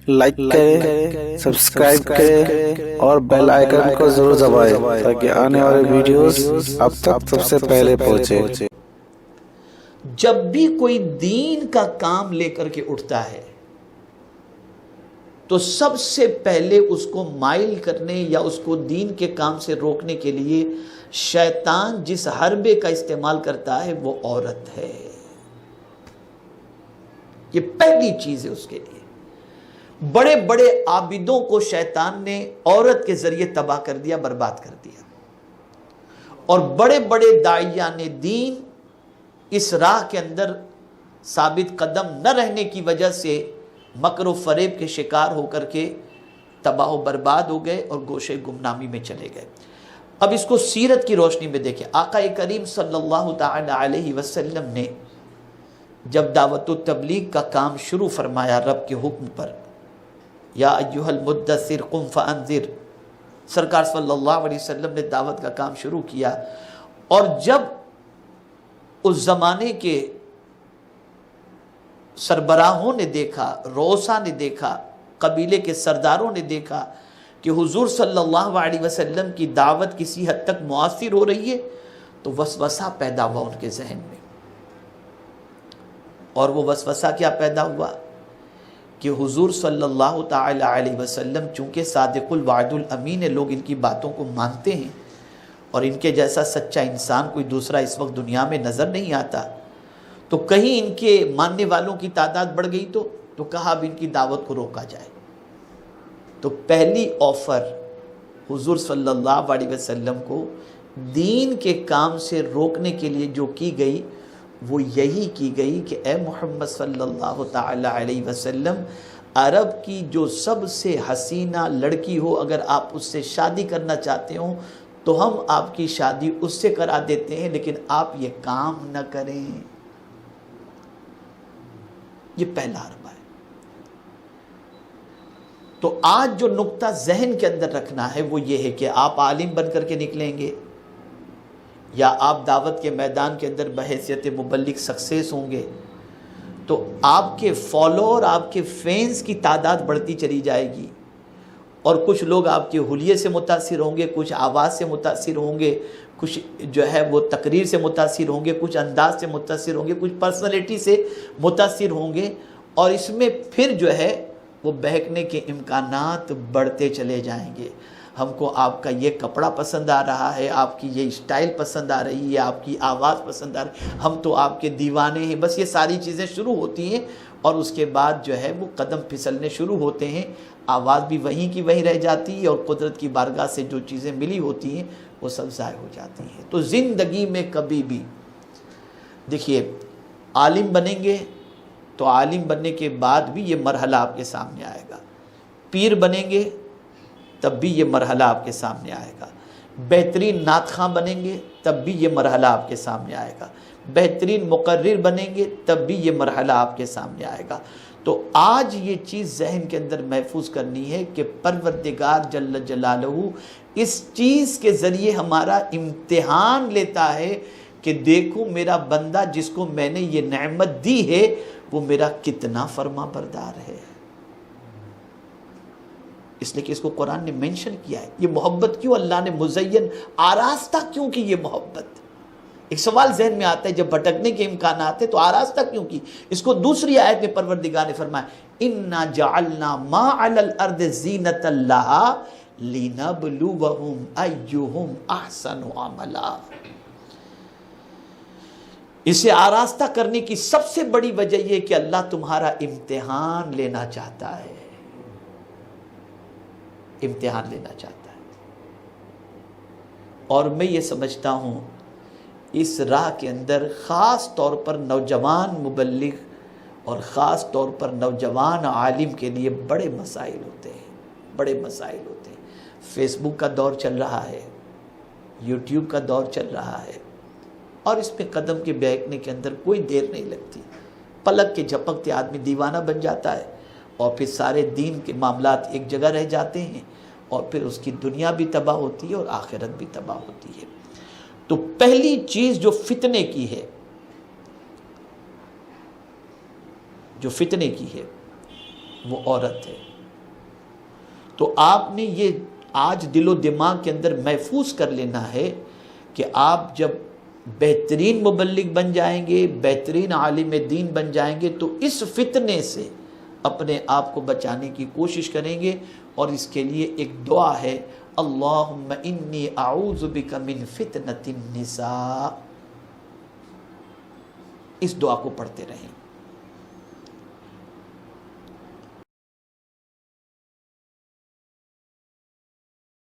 Like کریں، subscribe کریں اور بیل آئیکن کو ضرور دبائیں تاکہ آنے والے ویڈیوز اب تک سب سے پہلے پہنچے۔ جب بھی کوئی دین کا کام لے کر کے اٹھتا ہے تو سب سے پہلے اس کو مائل کرنے یا اس کو دین کے کام سے روکنے کے لیے شیطان جس حربے کا استعمال کرتا ہے وہ عورت ہے۔ یہ پہلی چیز ہے اس کے لیے۔ بڑے بڑے عابدوں کو شیطان نے عورت کے ذریعے تباہ کر دیا، برباد کر دیا، اور بڑے بڑے داعیان دین اس راہ کے اندر ثابت قدم نہ رہنے کی وجہ سے مکر و فریب کے شکار ہو کر کے تباہ و برباد ہو گئے اور گوشے گمنامی میں چلے گئے۔ اب اس کو سیرت کی روشنی میں دیکھیں۔ آقا کریم صلی اللہ تعالی علیہ وسلم نے جب دعوت و تبلیغ کا کام شروع فرمایا رب کے حکم پر، یا ایھا المدثر قم فانذر، سرکار صلی اللہ علیہ وسلم نے دعوت کا کام شروع کیا، اور جب اس زمانے کے سربراہوں نے دیکھا، رؤسا نے دیکھا، قبیلے کے سرداروں نے دیکھا کہ حضور صلی اللہ علیہ وسلم کی دعوت کسی حد تک مؤثر ہو رہی ہے تو وسوسہ پیدا ہوا ان کے ذہن میں۔ اور وہ وسوسہ کیا پیدا ہوا کہ حضور صلی اللہ تعالی علیہ وسلم چونکہ صادق الوعد الامین، لوگ ان کی باتوں کو مانتے ہیں اور ان کے جیسا سچا انسان کوئی دوسرا اس وقت دنیا میں نظر نہیں آتا، تو کہیں ان کے ماننے والوں کی تعداد بڑھ گئی تو کہا اب ان کی دعوت کو روکا جائے۔ تو پہلی آفر حضور صلی اللہ علیہ وسلم کو دین کے کام سے روکنے کے لیے جو کی گئی وہ یہی کی گئی کہ اے محمد صلی اللہ تعالی علیہ وسلم، عرب کی جو سب سے حسینہ لڑکی ہو اگر آپ اس سے شادی کرنا چاہتے ہو تو ہم آپ کی شادی اس سے کرا دیتے ہیں، لیکن آپ یہ کام نہ کریں۔ یہ پہلا حربہ ہے۔ تو آج جو نقطہ ذہن کے اندر رکھنا ہے وہ یہ ہے کہ آپ عالم بن کر کے نکلیں گے یا آپ دعوت کے میدان کے اندر بحیثیت مبلغ سکسیس ہوں گے تو آپ کے فالوور، آپ کے فینس کی تعداد بڑھتی چلی جائے گی، اور کچھ لوگ آپ کے حلیے سے متاثر ہوں گے، کچھ آواز سے متاثر ہوں گے، کچھ جو ہے وہ تقریر سے متاثر ہوں گے، کچھ انداز سے متاثر ہوں گے، کچھ پرسنالٹی سے متاثر ہوں گے، اور اس میں پھر جو ہے وہ بہکنے کے امکانات بڑھتے چلے جائیں گے۔ ہم کو آپ کا یہ کپڑا پسند آ رہا ہے، آپ کی یہ اسٹائل پسند آ رہی ہے، آپ کی آواز پسند آ رہی ہے، ہم تو آپ کے دیوانے ہیں، بس یہ ساری چیزیں شروع ہوتی ہیں، اور اس کے بعد جو ہے وہ قدم پھسلنے شروع ہوتے ہیں، آواز بھی وہیں کی وہیں رہ جاتی ہے، اور قدرت کی بارگاہ سے جو چیزیں ملی ہوتی ہیں وہ سب ضائع ہو جاتی ہیں۔ تو زندگی میں کبھی بھی دیکھیے، عالم بنیں گے تو عالم بننے کے بعد بھی یہ مرحلہ آپ کے سامنے آئے گا، پیر بنیں گے تب بھی یہ مرحلہ آپ کے سامنے آئے گا، بہترین نعت خواں بنیں گے تب بھی یہ مرحلہ آپ کے سامنے آئے گا، بہترین مقرر بنیں گے تب بھی یہ مرحلہ آپ کے سامنے آئے گا۔ تو آج یہ چیز ذہن کے اندر محفوظ کرنی ہے کہ پروردگار جل جلالہ اس چیز کے ذریعے ہمارا امتحان لیتا ہے کہ دیکھو میرا بندہ جس کو میں نے یہ نعمت دی ہے وہ میرا کتنا فرما بردار ہے، اس لیے کہ اس کو قرآن نے مینشن کیا ہے۔ یہ محبت کیوں اللہ نے مزین آراستہ کیوں کی؟ یہ محبت ایک سوال ذہن میں آتا ہے جب بھٹکنے کے امکانات ہیں تو آراستہ کیوں کی؟ اس کو دوسری آیت میں پروردگار نے فرمایا اِنَّا جَعَلْنَا مَا عَلَى الْأَرْضِ زِينَةً لَهَا لِنَبْلُوَهُمْ أَيُّهُمْ أَحْسَنُ عَمَلًا۔ اسے آراستہ کرنے کی سب سے بڑی وجہ یہ کہ اللہ تمہارا امتحان لینا چاہتا ہے، امتحان لینا چاہتا ہے۔ اور میں یہ سمجھتا ہوں اس راہ کے اندر خاص طور پر نوجوان مبلغ اور خاص طور پر نوجوان عالم کے لیے بڑے مسائل ہوتے ہیں، بڑے مسائل ہوتے ہیں۔ فیس بک کا دور چل رہا ہے، یوٹیوب کا دور چل رہا ہے، اور اس پہ قدم کے بہکنے کے اندر کوئی دیر نہیں لگتی، پلک کے جھپکتے آدمی دیوانہ بن جاتا ہے، اور پھر سارے دین کے معاملات ایک جگہ رہ جاتے ہیں، اور پھر اس کی دنیا بھی تباہ ہوتی ہے اور آخرت بھی تباہ ہوتی ہے۔ تو پہلی چیز جو فتنے کی ہے، جو فتنے کی ہے وہ عورت ہے۔ تو آپ نے یہ آج دل و دماغ کے اندر محفوظ کر لینا ہے کہ آپ جب بہترین مبلغ بن جائیں گے، بہترین عالم دین بن جائیں گے، تو اس فتنے سے اپنے آپ کو بچانے کی کوشش کریں گے. اور اس کے لیے ایک دعا ہے، اللہم انی اعوذ بک من فتنۃ النساء. اس دعا کو پڑھتے رہیں.